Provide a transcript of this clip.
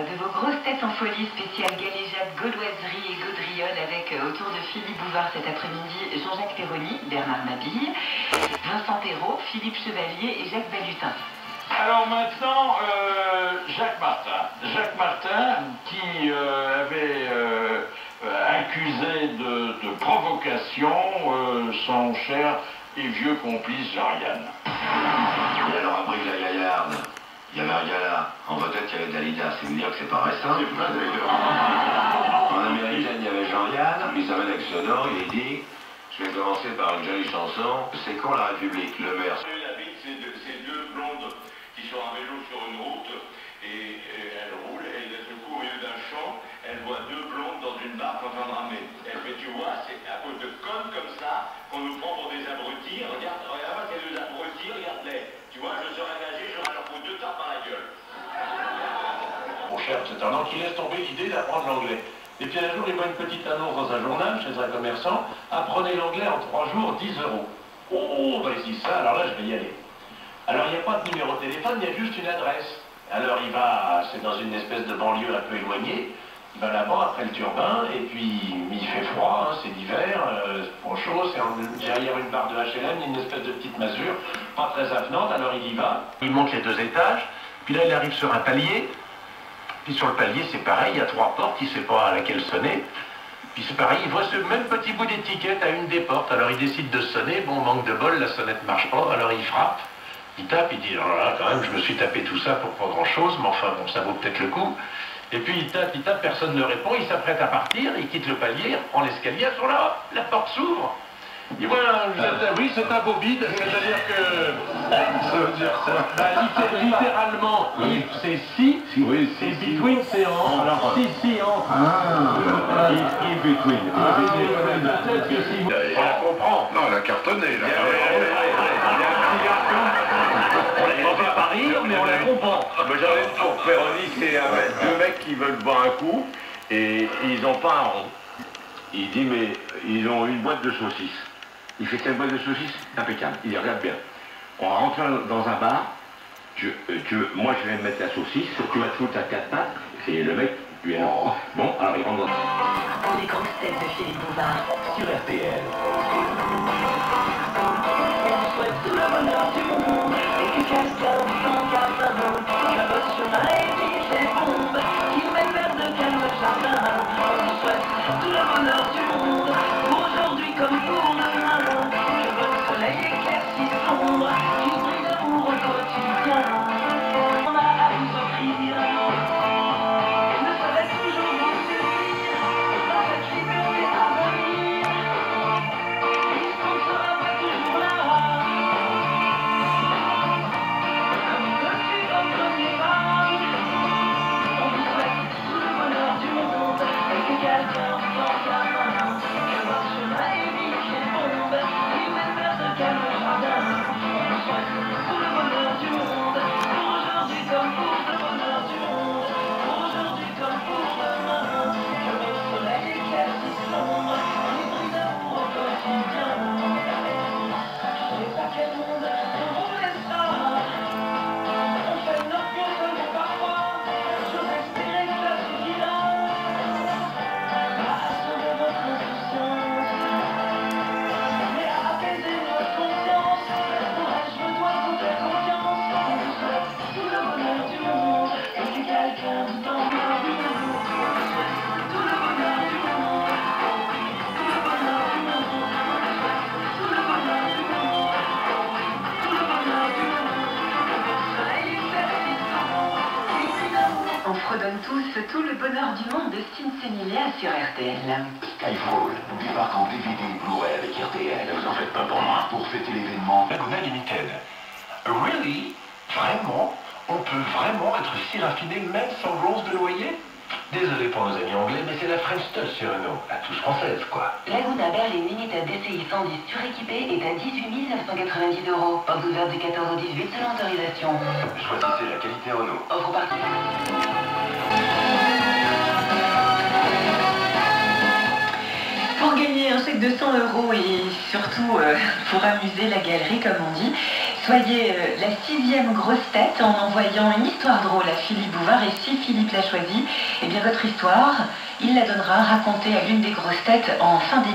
De vos grosses têtes en folie spéciale galéjade, gauloiserie et gaudriole avec autour de Philippe Bouvard cet après-midi Jean-Jacques Perroni, Bernard Mabille, Vincent Perrault, Philippe Chevalier et Jacques Balutin. Alors maintenant, Jacques Martin. Jacques Martin qui avait accusé de provocation son cher et vieux complice Jean-Yann. Et alors après que la gaillarde, il y avait un gars là, en vedette il y avait Dalida, c'est vous dire que c'est pas récent. C'est pas d'ailleurs. En américaine il y avait Jean-Yann, il s'appelle avec sonore, il dit, je vais commencer par une jolie chanson, c'est quand la République, le maire. La ville, c'est deux blondes qui sont à vélo sur une route et elles roulent et d'un coup au milieu d'un champ, elles voient deux blondes dans une barque en train de ramer. Elle fait, tu vois, c'est à cause de connes comme ça qu'on nous prend pour des abrutis. Regarde ces deux abrutis, regarde-les. Tu vois, je serais engagé, j'aurais leur foutu 2 tapes à la gueule. Mon cher, c'est un an qui laisse tomber l'idée d'apprendre l'anglais. Et puis un jour, il voit une petite annonce dans un journal, chez un commerçant, apprenez l'anglais en 3 jours, 10 €. Oh, bah si ça, alors là, je vais y aller. Alors, il n'y a pas de numéro de téléphone, il y a juste une adresse. Alors, il va, c'est dans une espèce de banlieue un peu éloignée, il va là-bas après le turbin, et puis il fait froid, hein, c'est l'hiver, pour chaud, c'est derrière une barre de HLM, une espèce de petite masure, pas très avenante, alors il y va. Il monte les 2 étages, puis là, il arrive sur un palier. Puis sur le palier, c'est pareil, il y a 3 portes, il ne sait pas à laquelle sonner. Puis c'est pareil, il voit ce même petit bout d'étiquette à une des portes. Alors il décide de sonner, bon, manque de bol, la sonnette ne marche pas, alors il frappe, il tape, il dit, oh là, quand même, je me suis tapé tout ça pour pas grand-chose, mais enfin, bon, ça vaut peut-être le coup. Et puis il tape, personne ne répond, il s'apprête à partir, il quitte le palier, il reprend l'escalier, sur là, la porte s'ouvre. Il dit, voilà, oui, c'est un beau bide, c'est-à-dire que... Ça veut dire ça. Bah, littéralement, c'est si, Oui, et between c'est en. Alors si, entre. In between. Peut-être que si vous... On la comprend. Non, la cartonnée là. On la fait pas rire, mais on la comprend. Mais j'en ai une pour Perroni, c'est 2 mecs qui veulent boire un coup et ils n'ont pas un rond. Il dit, mais ils ont une boîte de saucisses. Il fait cette boîte de saucisses impeccable. Il dit, regarde bien. On va rentrer dans un bar. Moi, je vais mettre la saucisse. Tu vas te foutre à 4 pattes. Et le mec, lui est là. Bon, alors il rentre dans... Les grosses têtes de Philippe Bouvard Sur RTL. On souhaite tout le bonheur du monde et que quelqu'un s'en garde un qui va bosser sur ma et ses bombes, qui mène vers de calmes jardins. On souhaite tout le bonheur du monde, pour aujourd'hui comme pour demain. Que votre soleil éclairci sombre, qui brille d'amour au quotidien. On a à vous offrir, ne serait toujours vous suffire, dans cette liberté à venir. L'histoire ne sera pas toujours là. Comme depuis votre premier pas, on vous souhaite tout le bonheur du monde et que quelqu'un s'en gamin. Que votre chemin est unique et bombe, qui mène vers de calmes jardins. On vous souhaite tout le bonheur du monde, pour aujourd'hui comme pour le bonheur du monde, pour aujourd'hui comme pour demain. Que votre soleil éclairci sombre, qui brille d'amour au quotidien. Je sais pas quel monde on vous laissera. On fait notre mieux seulement parfois. J'ose espérer que ça suffira à assombrir votre insouciance, mais à apaiser notre conscience. Pour elle, je dois vous faire confiance. On vous souhaite tout le bonheur du monde et que quelqu'un vous en donne. On vous souhaite tout le bonheur du monde, tout le bonheur du monde. On vous souhaite tout le bonheur du monde, tout le bonheur du monde. Que votre soleil éclairci sombre, qui brille d'amour. On fredonne tous tout le bonheur du monde de Cincinnati sur RTL. Skyfall, du parc en DVD et Blu-ray avec RTL. Vous en faites pas pour moi. Pour fêter l'événement, Laguna Limited. Really? Vraiment? On peut vraiment être si raffiné même sans rose de loyer? Désolé pour nos amis anglais, mais c'est la French touch sur Renault. La touche française, quoi. Laguna Berlin Limited DCI 110 suréquipé est à 18 990 €. Porte ouverte du 14 au 18 selon autorisation. Choisissez la qualité Renault. Offre particulière. Pour gagner un chèque de 100 € et surtout pour amuser la galerie, comme on dit, Soyez la 6e grosse tête en envoyant une histoire drôle à Philippe Bouvard. Et si Philippe l'a choisi, eh bien votre histoire, il la donnera racontée à l'une des grosses têtes en fin d'émission.